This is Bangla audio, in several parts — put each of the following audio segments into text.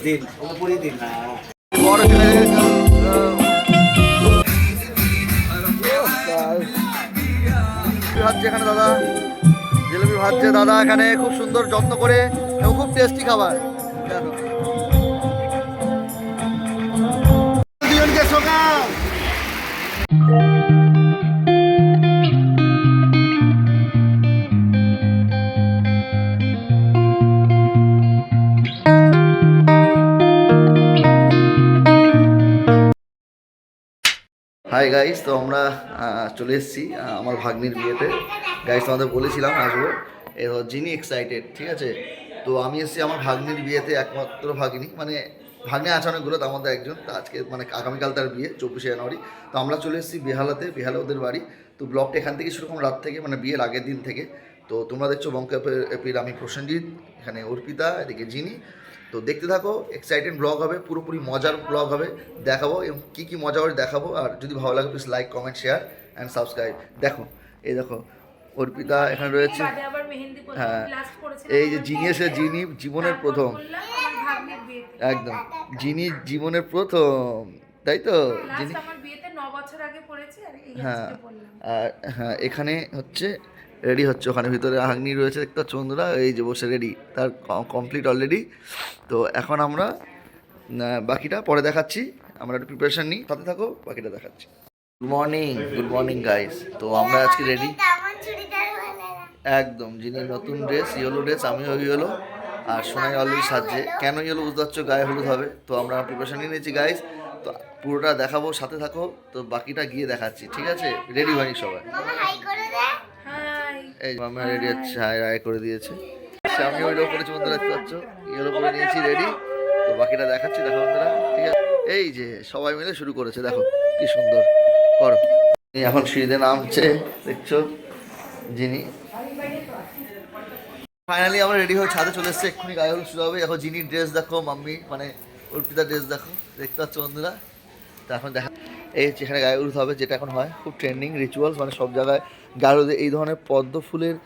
দিন পুরোপুরি দিন না বড় ভাজছে এখানে দাদা, জিলিপি ভাজছে দাদা এখানে খুব সুন্দর যত্ন করে এবং খুব টেস্টি খাবার। হাই গাইস, তো আমরা চলে এসেছি আমার ভাগ্নির বিয়েতে। গাইস তোমাদের বলেছিলাম আসবো, যিনি এক্সাইটেড, ঠিক আছে। তো আমি এসেছি আমার ভাগ্নির বিয়েতে, একমাত্র ভাগ্নি, মানে ভাগ্নি আছে অনেকগুলো, তার মধ্যে একজন। তো আজকে মানে আগামীকাল তার বিয়ে 24শে জানুয়ারি। তো আমরা চলে এসেছি বেহালাতে, বেহালা ওদের বাড়ি। তো ব্লগটা এখান থেকে সেরকম রাত থেকে, মানে বিয়ের আগের দিন থেকে। তো তোমরা দেখছো বঙ্ক এপির, আমি প্রসেনজিৎ, এখানে অর্পিতা, এদিকে জিনি। তো দেখতে থাকো, এক্সাইটেড ব্লগ হবে, পুরোপুরি মজার ব্লগ হবে, দেখাবো এবং কী কী মজা হবে দেখাবো। আর যদি ভালো লাগে please like, comment, share and subscribe. দেখো, এই দেখো অর্পিতা এখানে রয়েছে। হ্যাঁ, এই যে জিনি এসে, জিনি জীবনের প্রথম, একদম জিনি জীবনের প্রথম, তাই তো জিনি। হ্যাঁ, আর হ্যাঁ এখানে হচ্ছে রেডি হচ্ছে, ওখানে ভিতরে আগ্নি রয়েছে দেখতে পাচ্ছ বন্ধুরা, এই যে বসে রেডি, তার কমপ্লিট অলরেডি। তো এখন আমরা বাকিটা পরে দেখাচ্ছি, আমরা একটু প্রিপারেশান নিই, সাথে থাকো, বাকিটা দেখাচ্ছি। Good morning guys. তো আমরা আজকে রেডি, একদম যিনি নতুন ড্রেস, ইয়েলো ড্রেস, আমিও ইয়েলো, আর সোনাই অলরেডি সাজছে। কেন ইয়েলো বুঝতে পারছো, গায়ে হলুদ হবে। তো আমরা প্রিপারেশান নিয়ে নিয়েছি গাইস, তো পুরোটা দেখাবো, সাথে থাকো। তো বাকিটা গিয়ে দেখাচ্ছি, ঠিক আছে। রেডি হয়নি সবাই, এই মামা রেডি হচ্ছে, হাই হাই করে দিয়েছে। আমি ওইটাও করেছি বন্ধুরা, দেখতে পাচ্ছ ইয়েলো করে নিয়েছি, রেডি। তো বাকিটা দেখাচ্ছি, দেখো বন্ধুরা, ঠিক আছে। এই যে সবাই মিলে শুরু করেছে, দেখো কি সুন্দর করো। এখন সিঁড়িতে নামছে, দেখছো যিনি। ফাইনালি আমরা রেডি হয়ে ছাদে চলে এসেছি, এক্ষুনি গায়ে হলুদ শুরু হবে। এখন জিনির ড্রেস দেখো, মাম্মি মানে অর্পিতার ড্রেস দেখো, দেখতে পাচ্ছ বন্ধুরা। তো এখন দেখা এই যেখানে গায়ে হলুদ হবে, যেটা এখন হয় খুব ট্রেন্ডিং রিচুয়ালস, মানে সব জায়গায় গায়ে হলুদে এই ধরনের পদ্ম ফুলের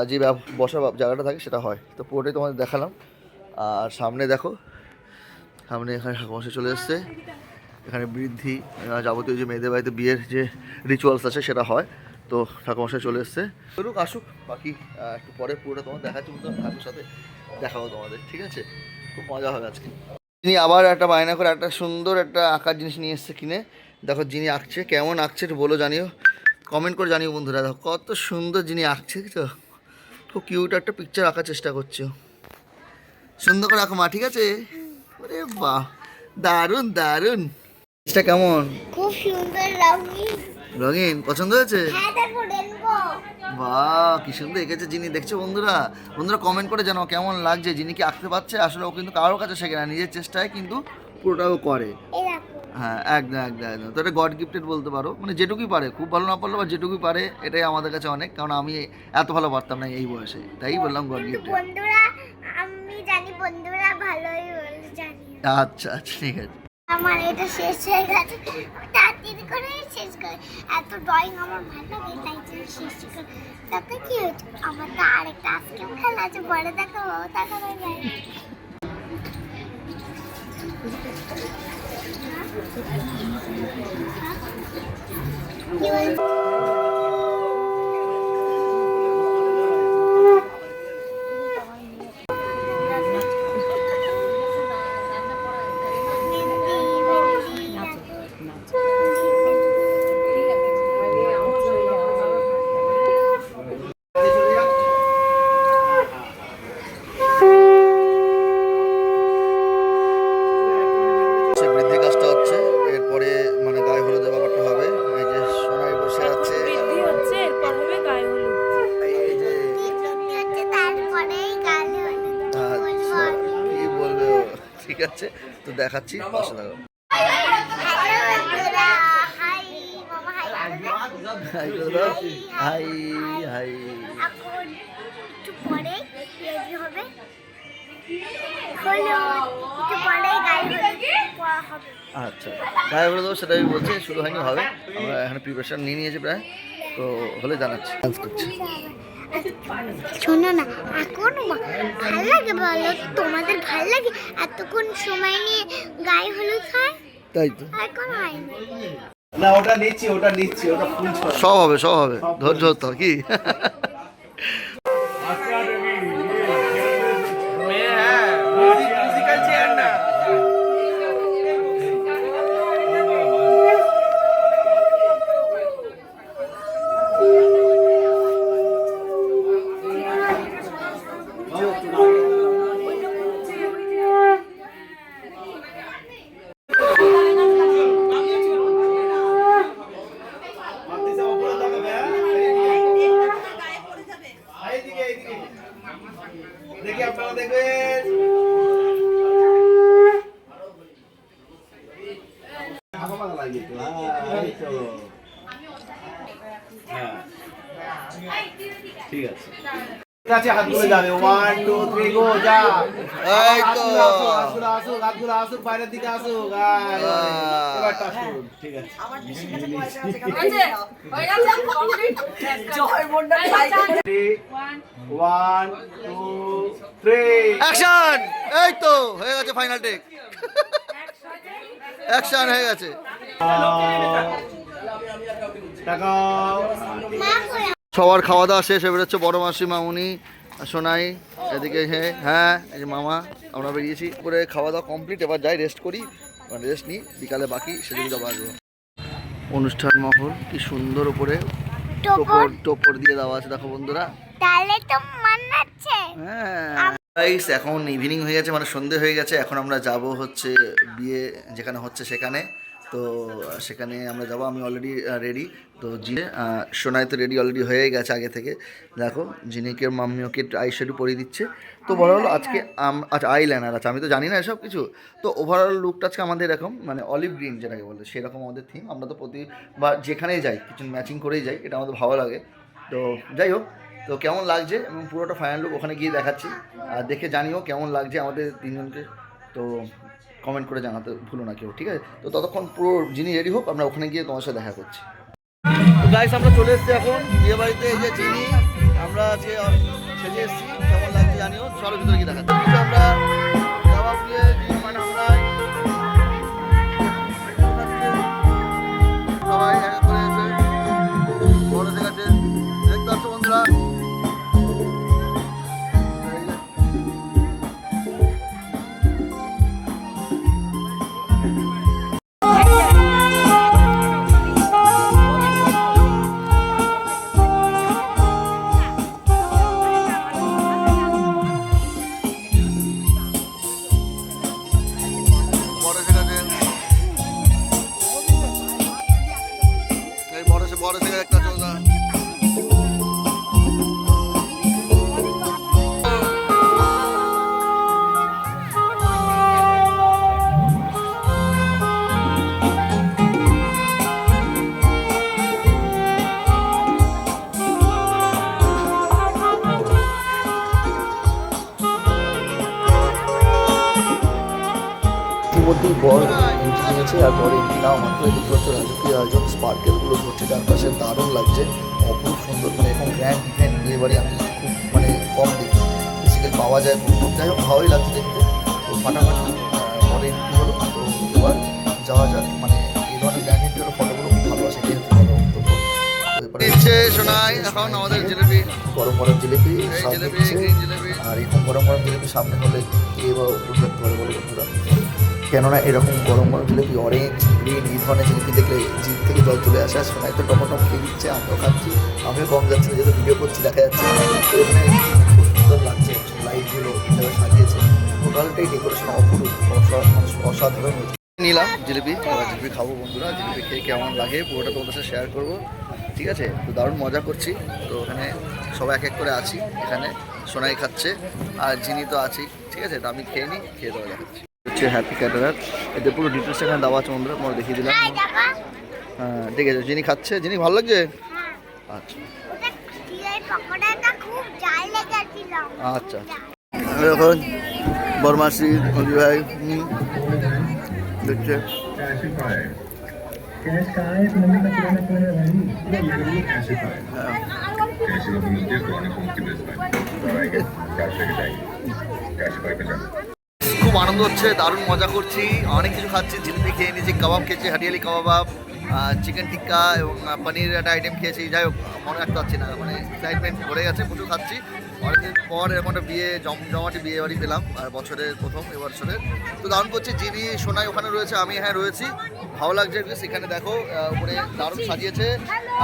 যে বসার জায়গাটা থাকে সেটা হয়। তো পুরোটাই তোমাদের দেখালাম। আর সামনে দেখো, সামনে এখানে ঠাকুরমশাই চলে এসছে, এখানে বৃদ্ধি যাবতীয় যে মেয়েদের বাড়িতে বিয়ের যে রিচুয়ালস আছে সেটা হয়। তো ঠাকুরমশাই চলে এসছে, করুক আসুক, বাকি একটু পরে পুরোটা তোমার দেখাচ্ছি বলতে, ঠাকুর সাথে দেখাবো তোমাদের, ঠিক আছে। খুব মজা হবে আজকে। যিনি আবার একটা বায়না করে একটা সুন্দর একটা আঁকার জিনিস নিয়ে এসছে কিনে, দেখো যিনি আঁকছে, কেমন আঁকছে একটু বলো, জানিও, কমেন্ট করে জানিও বন্ধুরা। দেখো কত সুন্দর যিনি আঁকছে, তো খুব কিউট একটা পিকচার আঁকার চেষ্টা করছো, সুন্দর করে আঁকো মা, ঠিক আছে। আরে বাহ, দারুণ দারুণ। এটা কেমন, খুব সুন্দর রঙিন, পছন্দ হয়েছে? হ্যাঁ, দেখো রেনবো। বাহ, কি সুন্দর এঁকেছে যিনি, দেখছো বন্ধুরা। বন্ধুরা কমেন্ট করে জানাও কেমন লাগছে, যিনি কি আঁকতে পারছে। আসলে ও কিন্তু কারোর কাছে শেখে না, নিজের চেষ্টায় কিন্তু পুরোটাও করে। এই দেখো, হ্যাঁ, একদম একদম একদম। তো এটা গড গিফটেড বলতে পারো, মানে যেটুকুই পারে, খুব ভালো না পারলেও বা যেটুকুই পারে, এটাই আমাদের কাছে অনেক। কারণ আমি এত ভালো পারতাম না এই বয়সে, তাই বললাম গড কিন্তু গিফটেড। বন্ধুরা, আমি জানি বন্ধুরা ভালোই বলে, জানি। আচ্ছা আচ্ছা, ঠিক আছে। আমার এটা শেষ হয়ে গেছে, তাড়াতাড়ি করে শেষ করে, এত ড্রয়িং আমার ভালো লাগে, তাই জন্য শেষ করে। তাতে কি হয়েছে, আমার তো আরেকটা আজকেও খেলা আছে, পরে দেখাবো, দেখানো যায়। কি বলছো? বৃদ্ধি কাজটা হচ্ছে, এরপরে মানে গায়ে হলুদের ব্যাপারটা হবে। এই যে সোনাই বসে আছে, বৃদ্ধি হচ্ছে, এরপর হবে গায়ে হলুদ। এই যে আচ্ছা, কি বলবে ও? ঠিক আছে, তো দেখাচ্ছি, পাশে থাকো। High high high. আচ্ছা, গায়ে হলুদ দেবো সেটা আমি বলছি, শুরু হয়নি, হবে। আমরা এখানে প্রিপারেশন নিয়ে নিয়েছি প্রায়, তো হলে জানাচ্ছি। ডান্স করছি, শোনো না, এখন ভাল লাগে বলো? তোমাদের ভাল লাগে এতক্ষণ সময় নিয়ে গায়ে হলুদ হয়? তাই তো, এখন হয় না। না ওটা নিচ্ছি ওটা ফুল ছড়া। সব হবে ধৈর্য ধরতে হবে কি? দেখি আপনারা দেখবেন। ঠিক আছে কাছে হাতগুলো যাবে 1 2 3 গো যা এই তো হাতগুলো আসুক বাইরের দিকে আসুক এবার আসুন ঠিক আছে ওয়ান টু থ্রি অ্যাকশন! এই তো হয়ে গেছে ফাইনাল টেক। অ্যাকশন হয়ে গেছে। টাকাও সবার খাওয়া দাওয়া শেষ, এবার হচ্ছে বড় মাসি, মামুনি, সোনাই, এদিকে হ্যাঁ এই যে মামা, আমরা বেরিয়েছি করে খাওয়া দাওয়া কমপ্লিট। এবার যাই রেস্ট করি, মানে রেস্ট নিই, বিকালে বাকি সেদিকে যাবো আসবো। অনুষ্ঠান মহল কি সুন্দর, উপরে টোপর দিয়ে দেওয়া আছে দেখো বন্ধুরা। তাহলে তো মানাচ্ছে। হ্যাঁ গাইস, এখন ইভিনিং হয়ে গেছে, মানে সন্ধে হয়ে গেছে। এখন আমরা যাব হচ্ছে বিয়ে যেখানে হচ্ছে সেখানে। তো সেখানে আমরা যাব, আমি অলরেডি রেডি। তো সোনাই তো রেডি অলরেডি হয়ে গেছে আগে থেকে। দেখো জিনিকের মাম্মি ওকে আই শ্যাডো পরিয়ে দিচ্ছে। তো ওভারঅল আজকে আচ্ছা আই লাইনার আছে, আমি তো জানি না এসব কিছু। তো ওভারঅল লুকটা আজকে আমাদের এরকম, মানে অলিভ গ্রিন যেটাকে বলে সেরকম আমাদের থিম। আমরা তো প্রতিবার যেখানেই যাই কিছু ম্যাচিং করেই যাই, এটা আমাদের ভালো লাগে। তো যাই হোক, তো কেমন লাগছে এবং পুরোটা ফাইনাল লুক ওখানে গিয়ে দেখাচ্ছি। আর দেখে জানিও কেমন লাগছে আমাদের তিনজনকে। তো কমেন্ট করে জানাতে ভুলো না কেউ, ঠিক আছে? তো ততক্ষণ পুরো যিনি রেডি হোক, আমরা ওখানে গিয়ে তোমার সাথে দেখা করছি। তো গাইস, আমরা চলে এসেছি এখন বিয়ে বাড়িতে। এই যে চিনি, আমরা আজকে সেজে এসেছি, কেমন লাগছে জানিও। চলো ভিতরে গিয়ে দেখাচ্ছি। আমরা কাবাব দিয়ে সবাই এক করে এসে বড় দেখাচ্ছে, দেখতে পাচ্ছ বন্ধুরা। বড় থেকে একটা চোদা ইতিমধ্যেই বর এন্ট্রি নিয়েছে, আর বর এন্ট্রি নাও মাত্র দেখতে পাচ্ছ রাজকীয় আয়োজন, স্পার্কেলগুলো ঘুরছে চারপাশে, দারুণ লাগছে, অপূর্ব সুন্দর। মানে এখন গ্র্যান্ড ইভেন্ট বিয়ে বাড়ি আমি খুব মানে কম দেখি, বেসিক্যালি পাওয়া যায়। যাই হোক, ভালোই লাগছে দেখতে। তো ফাটাফাটি বর এন্ট্রি হলো। তো এবার যাওয়া যাক, মানে এই ধরনের গ্র্যান্ড এন্ট্রি হলো, ফটোগুলো খুব ভালোবাসে, এটাই হচ্ছে ভালো বক্তব্য। শোনাই এখন আমাদের জিলিপি, গরম গরম জিলিপি আর এরকম গরম গরম জিলিপি সামনে হলে কে বা উপর থাকতে পারে বলে বন্ধুরা। কেননা এরকম গরম গরম জিলিপি, অরেঞ্জ গ্রিন এই ধরনের জিলিপি দেখলে জিভ থেকে জল চলে আসে। আর সোনাই তো টমেটো খেয়ে দিচ্ছে, আমিও খাচ্ছি, আমিও কম যাচ্ছে না, যেহেতু ভিডিও করছি দেখা যাচ্ছে। তো এখানে খুব সুন্দর লাগছে, লাইটগুলো কীভাবে সাজিয়েছে, টোটালটাই ডেকোরেশন অপূর্ব, অসাধারণ হয়েছে। নিলাম জিলিপি, জিলিপি খাবো বন্ধুরা। জিলিপি খেয়ে কেমন লাগে পুরোটা তোমাদের সাথে শেয়ার করবো, ঠিক আছে? তো দারুণ মজা করছি। তো ওখানে সবাই এক এক করে আছি, এখানে সোনাই খাচ্ছে আর জিনি তো আছেই, ঠিক আছে? তো আমি খেয়ে নিই, খেয়ে দেওয়া দেখাচ্ছি। হচ্ছে হ্যাপি ক্যাটারার, এদের পুরো ডিটেলস এখানে দেওয়া আছে বন্ধুরা, তোমার দেখিয়ে দিলাম। হ্যাঁ ঠিক আছে, জিনি খাচ্ছে। জিনি ভালো লাগছে? আচ্ছা আচ্ছা আচ্ছা। এখন বরমাসি অলি ভাই দেখছে कैश कहाँ है? मम्मी का पुराना फोन है भाई। ये मेरे लिए कैश है। कैश का मुझे पुराने फोन की बेस्ट है। कैश लेके जाएंगे। कैश पाई पे जाना। খুব আনন্দ হচ্ছে, দারুণ মজা করছি, অনেক কিছু খাচ্ছি, জিলিপি খেয়ে নিয়েছি, কাবাব খেয়েছি, হাটিয়ালি কাবাব, চিকেন টিক্কা এবং পনির একটা আইটেম খেয়েছি। যাই হোক মনে রাখতে পারছি না, মানে এক্সাইটমেন্ট ভরে গেছে, প্রচুর খাচ্ছি। অনেকদিন পর এরকম একটা বিয়ে জমজমাটি বিয়ে বাড়ি পেলাম, আর বছরের প্রথম এবছরের। তো দারুণ করছি। জিনি সোনাই ওখানে রয়েছে, আমি হ্যাঁ রয়েছি, ভালো লাগছে। সেখানে দেখো উপরে দারুণ সাজিয়েছে,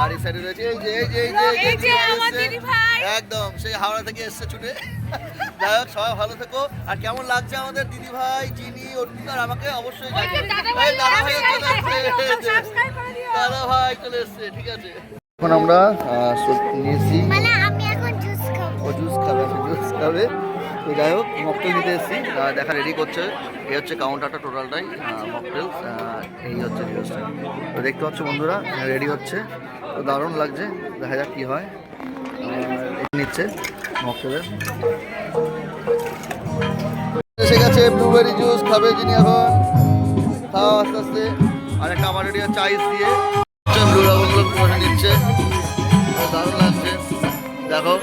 আর এই সাইডে রয়েছে এই যে একদম সেই হাওড়া থেকে এসছে ছুটে। যাই হোক সবাই ভালো থেকো। আর কেমন লাগছে আমাদের দিদি ভাই জিনি অর্পিতা আমাকে অবশ্যই দাদা ভাই চলে এসছে, ঠিক আছে। এখন আমরা নিয়েছি, মানে আমি এখন জুস খাবো। ও জুস খাবে, জুস খাবে। তো যাই হোক মকটেল নিতে এসেছি, দেখা রেডি করছে। এই হচ্ছে কাউন্টারটা টোটালটাই মকটেল, এই হচ্ছে জিনিসটা। তো দেখতে পাচ্ছ বন্ধুরা রেডি হচ্ছে, তো দারুণ লাগছে। দেখা যাক কী হয়। নিচ্ছে মকটেলের, এসে গেছে ব্লুবেরি জুস খাবে যিনি এখন। খাওয়া আস্তে আস্তে। আর একটা আমার রেডি হচ্ছে আইস দিয়ে, ব্লু রঙগুলো করে নিচ্ছে, দারুণ লাগছে। দেখো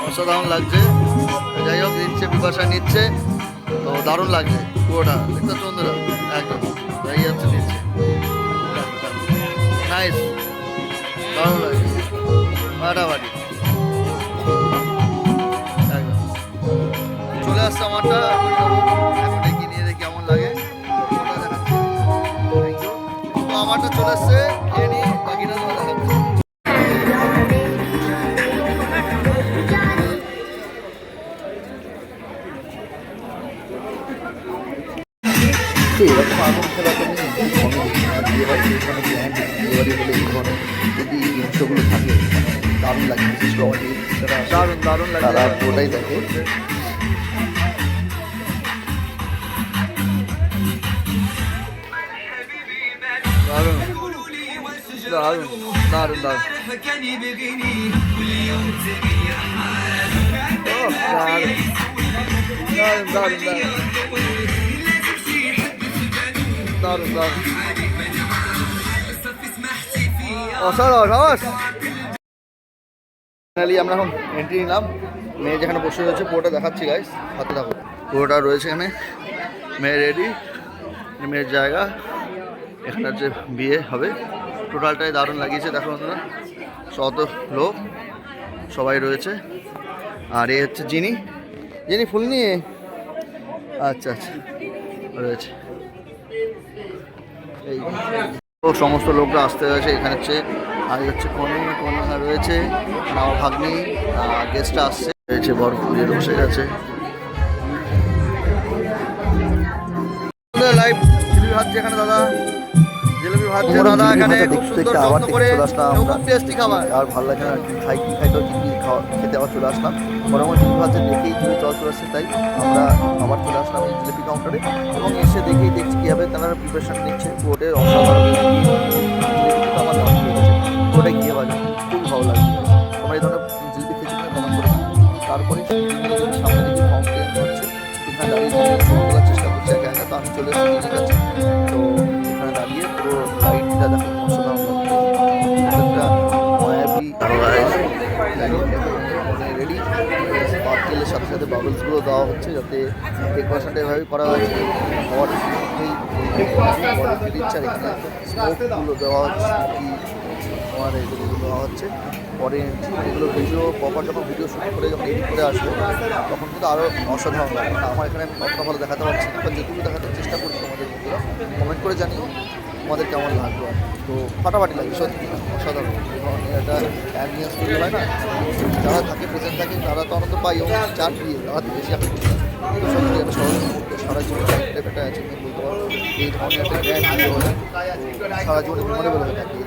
অসাধারণ লাগছে। যাই হোক নিচ্ছে, বিপাশা নিচ্ছে, তো দারুণ লাগছে পুরোটা। দেখতে বন্ধুরা একদম এই হচ্ছে নিচ্ছে, নাইস, দারুণ লাগছে, ফাটাফাটি একদম। চলে আসছে আমারটা, এখন এগিয়ে নিয়ে দেখি কেমন লাগে। তো আমারটা চলে আসছে, খেয়ে নিয়ে বাকিটা তোমার দেখাচ্ছে। এরকম আগুন খেলা তো নেই, বিয়েবাড়ি এখানে গ্র্যান্ড বিয়েবাড়ি হলে এই ধরনের যদি জিনিসগুলো থাকে দারুণ লাগে। বিশেষ করে দারুণ দারুণ লাগে, তারা পুরোটাই দেখে। দারুণ দারুণ দারুণ দারুণ দারুণ দারুণ দারুণ অসাধারণ। ফাইনালি আমরা এখন এন্ট্রি নিলাম। মেয়ে যেখানে বসে রয়েছে পুরোটা দেখাচ্ছি গাইস, হাতে থাকো। পুরোটা রয়েছে এখানে, মেয়ে রেডি, মেয়ের জায়গা, এখানে হচ্ছে বিয়ে হবে। টোটালটাই দারুণ লাগিয়েছে, দেখো বন্ধুরা শত লোক সবাই রয়েছে। আর এ হচ্ছে জিনি, জিনি ফুল নিয়ে আচ্ছা আচ্ছা রয়েছে। এই সমস্ত লোকরা আসতে হয়েছে এখানে হচ্ছে। আর হচ্ছে কনে রয়েছে, আমার ভাগ্নি, গেস্টটা আসছে রয়েছে, বড় পুজো বসে গেছে। লাইভ জিলিপি ভাজছে এখানে দাদা, জিলিপি ভাজছে দাদা এখানে, খুব সুন্দর যত্ন করে, খুব টেস্টি খাবার। আর ভালো লাগে না খাই কি খাইতে খেতে আবার চলে আসলাম। মোটামুটি জিলিপি ভাজছে দেখেই জিলিপি জল চলে আসছে, তাই আমরা আবার চলে আসলাম এই জিলিপি কাউন্টারে। এবং এসে দেখেই দেখছি কীভাবে তারা প্রিপারেশন নিচ্ছে। পুরোটাই অসাধারণ, আমার দাম লেগেছে পুরোটাই গিয়ে বাজে, খুব ভালো লাগছে। তোমরা এই ধরনের জিলিপি খেয়েছি কিনা কমেন্ট করে। তারপরে সামনে দিকে ফাউন্টেন হচ্ছে, এখানে দাঁড়িয়ে তোলার চেষ্টা করছে একা একা। তো আমি চলে এসেছি নিজের কাছে, তো এখানে দাঁড়িয়ে পুরো লাইটটা দেখো অসাধারণ একটা মায়াবী রেডি। পার্কেলের সাথে সাথে বাবলসগুলো দেওয়া হচ্ছে, যাতে ডেকোরেশনটা এভাবেই করা হয়েছে। দিচ্ছে, এখানে স্মোকগুলো দেওয়া হচ্ছে, আমার এগুলো দেওয়া হচ্ছে। পরে এগুলো ভিডিও প্রপার যখন ভিডিও শ্যুট করে যখন এডিট করে আসবে তখন কিন্তু আরও অসাধারণ লাগে। আমার এখানে অতটা ভালো দেখাতে পারছি না, বা যেটুকু দেখাতে চেষ্টা করছি তোমাদের বন্ধুরা কমেন্ট করে জানিও তোমাদের কেমন লাগবে। তো ফাটাফাটি লাগে সত্যি, অসাধারণ। একটা অ্যাম্বিয়েন্স তৈরি হয় না, যারা থাকে প্রেজেন্ট থাকে তারা তো আনন্দ পাই, এবং চার দিয়ে তারা বেশি আনন্দ পায়। তো সত্যি একটা সহজ মুহূর্তে সারা জীবনে একটা আছে বলতে পারো। এই ধরনের একটা গ্র্যান্ড ভিডিও হলে সারা জীবনে মনে বলে থাকে।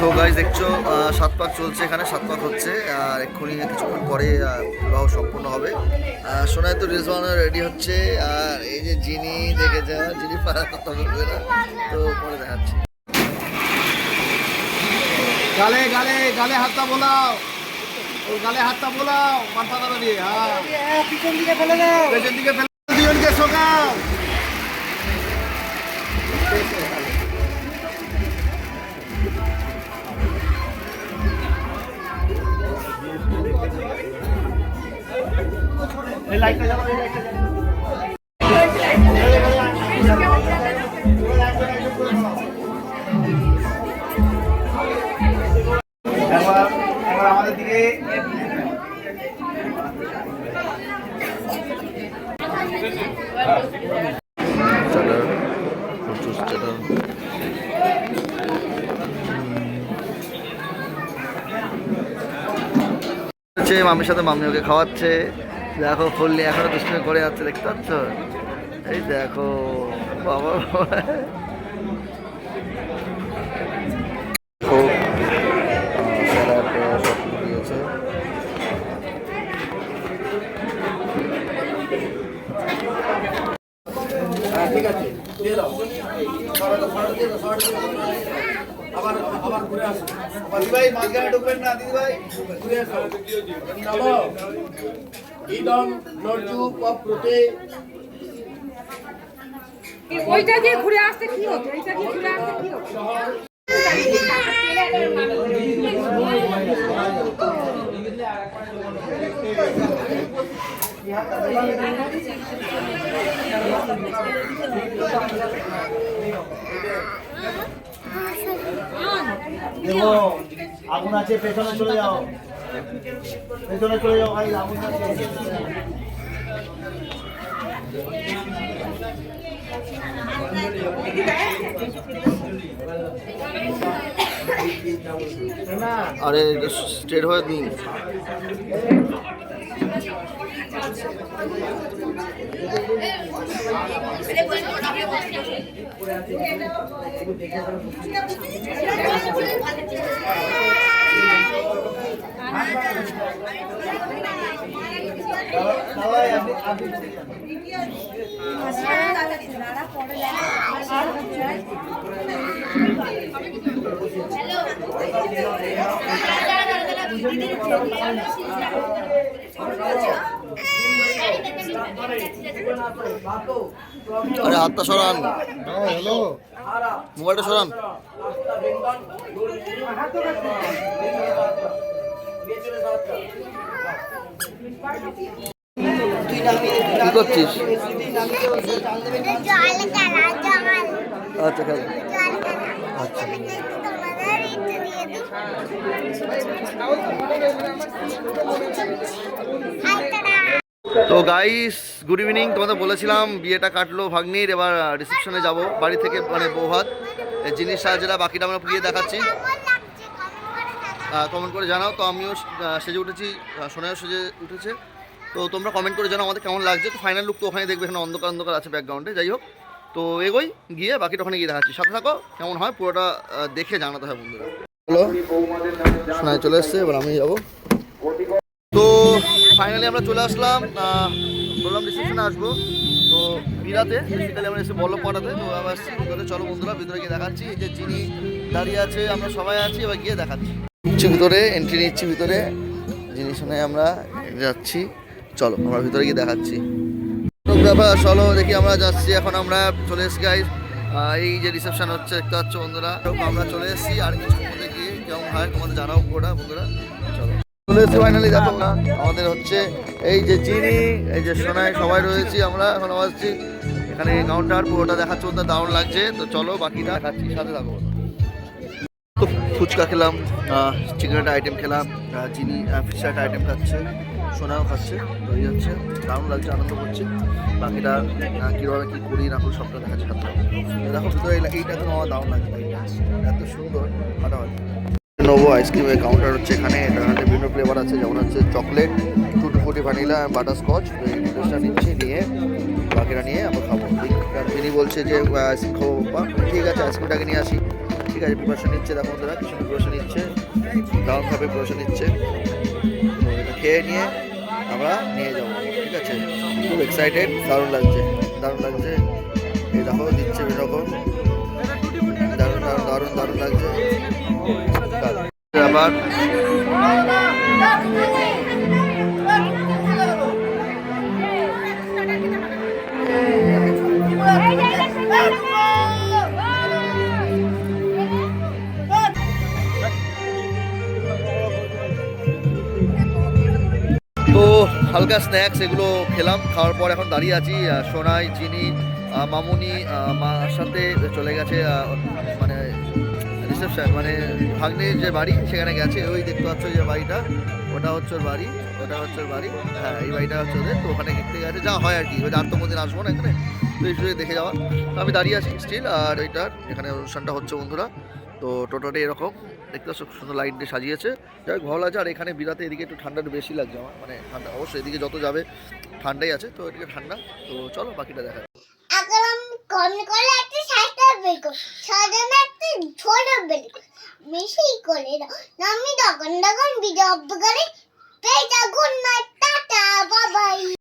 তো গাইজ দেখছো 7 পাক চলছে এখানে, 7 পাক হচ্ছে। আর এক্ষুনি কিছুক্ষণ পরে বিবাহ সম্পূর্ণ হবে। সোনায় তো রিলস বানানো রেডি হচ্ছে। আর এই যে জিনি দেখে যা, জিনি পাড়া কথা বলবে না, তো পরে দেখাচ্ছি। গালে গালে গালে হাতটা বোলাও, ওই গালে হাতটা বোলাও, মাথা ধরে দিয়ে। হ্যাঁ পিছন দিকে ফেলে দাও, পেছন দিকে ফেলে দুজনকে শোকাও। একবার আমাদের দিকে মামির সাথে মাম্মি ওকে খাওয়াচ্ছে। দেখো ফুললি এখনো দুষ্টুমি করে যাচ্ছে, দেখতে পাচ্ছ? এই দেখো বাবা দিয়েছে। ঠিক আছে দিয়ে দাও আবার ঘুরে আসো দিদি ভাই মাঝখানে ঢুকবেন না দিদি ভাই ঘুরে আসো চলো ইদম নরজু পপ্রতে ওইটা দিয়ে ঘুরে আসতে কি হতো? এইটা দিয়ে ঘুরে আসতে কি হতো? দেখো আগুন আছে, পেছনে চলে যাও, পেছনে চলে যাও ভাই, আগুন আছে। আরে স্ট্রেট হয়ে দিন। আরে হাতটা সরান, হ্যালো মোবাইলটা সরান। কি করছিস? আচ্ছা খেল। আচ্ছা তো গাইস গুড ইভিনিং। তোমাদের বলেছিলাম বিয়েটা কাটলো ভাগ্নির, এবার রিসেপশনে যাব বাড়ি থেকে, মানে বৌভাত জিনিস সাহায্যেরা বাকিটা আমরা গিয়ে দেখাচ্ছি। কমেন্ট করে জানাও। তো আমিও সেজে উঠেছি, সোনাইও সেজে উঠেছে। তো তোমরা কমেন্ট করে জানাও আমাদের কেমন লাগছে। তো ফাইনাল লুক তো ওখানে দেখবে, এখানে অন্ধকার অন্ধকার আছে ব্যাকগ্রাউন্ডে। যাই হোক, তো এগোই, গিয়ে বাকিটা ওখানে গিয়ে দেখাচ্ছি। সাথে থাকো, কেমন হয় পুরোটা দেখে জানাতে হয় বন্ধুরা। হ্যালো, সোনাই চলে এসছে, এবার আমি যাবো। তো ফাইনালি আমরা চলে আসলাম, বললাম রিসেপশনে আসবো। তো বিরাতে বেসিক্যালি আমরা এসে বল্লভ পাঠাতে। তো আবার ভিতরে চলো বন্ধুরা, ভিতরে গিয়ে দেখাচ্ছি। এই যে যিনি দাঁড়িয়ে আছে, আমরা সবাই আছি, এবার গিয়ে দেখাচ্ছি। ভিতরে এন্ট্রি নিচ্ছি, ভিতরে জিনিস নিয়ে আমরা যাচ্ছি। চলো আমরা ভিতরে গিয়ে দেখাচ্ছি। ব্যাপার চলো দেখি, আমরা যাচ্ছি এখন। আমরা চলে এসেছি গাইস, এই যে রিসেপশন হচ্ছে দেখতে পাচ্ছ বন্ধুরা। আমরা চলে এসেছি, আর কিছু মধ্যে গিয়ে কেমন হয় তোমাদের জানাও পুরোটা বন্ধুরা। চলো চলে এসেছি ফাইনালি। দেখো না আমাদের হচ্ছে এই যে চিনি, এই যে সোনাই, সবাই রয়েছি আমরা। এখন আসছি এখানে কাউন্টার, পুরোটা দেখাচ্ছে, ওটা দারুণ লাগছে। তো চলো বাকিটা দেখাচ্ছি, সাথে থাকো। তো ফুচকা খেলাম, চিকেনের আইটেম খেলাম, চিনি ফিশ একটা আইটেম খাচ্ছে, সোনাও খাচ্ছে। তো এই হচ্ছে দারুণ লাগছে, আনন্দ করছে। বাকিটা কীভাবে কী করি না করি সবটা দেখাচ্ছে সাথে। দেখো ভিতরে এইটা তো আমার দারুণ লাগছে, এত সুন্দর ফাটাফাটি। নোভো আইসক্রিমের কাউন্টার হচ্ছে এখানে। এটাতে বিভিন্ন ফ্লেভার আছে, যেমন হচ্ছে চকলেট, টুটি ফুটি, ভ্যানিলা, বাটারস্কচ। তো এই ডিটেলসটা নিচ্ছি, নিয়ে বাকিটা নিয়ে আমরা খাবো। তিনি বলছে যে আইসক্রিম খাবো, ঠিক আছে আইসক্রিমটাকে নিয়ে আসি। ঠিক আছে, প্রিপারেশন নিচ্ছে, দেখো বন্ধুরা কিছু প্রিপারেশন নিচ্ছে, দারুণভাবে প্রিপারেশন নিচ্ছে। তো এটা খেয়ে নিয়ে আমরা নিয়ে যাবো, ঠিক আছে। খুব এক্সাইটেড, দারুণ লাগছে, দারুণ লাগছে। এই দেখো দিচ্ছে এরকম, দারুণ দারুণ দারুণ দারুণ লাগছে। আবার তো হালকা স্ন্যাক্স এগুলো খেলাম, খাওয়ার পর এখন দাঁড়িয়ে আছি। সোনাই, চিনি, মামুনি মার সাথে চলে গেছে মানে রিসেপশন, মানে ভাগ্নির যে বাড়ি সেখানে গেছে। ওই দেখতে পাচ্ছ যে বাড়িটা, ওটা হচ্ছে ওর বাড়ি, ওটা হচ্ছে ওর বাড়ি। হ্যাঁ, এই বাড়িটা হচ্ছে ওদের। তো ওখানে দেখতে গেছে, যা হয় আর কি। ওই আর তো কোনদিন আসবো না এখানে, তো এই সুযোগে দেখে যাওয়া। তো আমি দাঁড়িয়ে আছি স্টিল। আর এইটার এখানে অনুষ্ঠানটা হচ্ছে বন্ধুরা। তো টোটোটা এরকম দেখতে পাচ্ছ, সুন্দর লাইট দিয়ে সাজিয়েছে। যাই হোক, ভালো লাগছে। আর এখানে বিরাতে এদিকে একটু ঠান্ডাটা বেশি লাগছে আমার, মানে ঠান্ডা অবশ্যই এদিকে যত যাবে ঠান্ডাই আছে, তো এদিকে ঠান্ডা। তো চলো বাকিটা দেখা। এখন আমি কম করে একটা সাইকেল বের করি, সাধারণ একটা ছোট বের করি, বেশি করে না আমি তখন ভিডিও অফ করে পেয়ে যাগুন না। টাটা, বাবাই।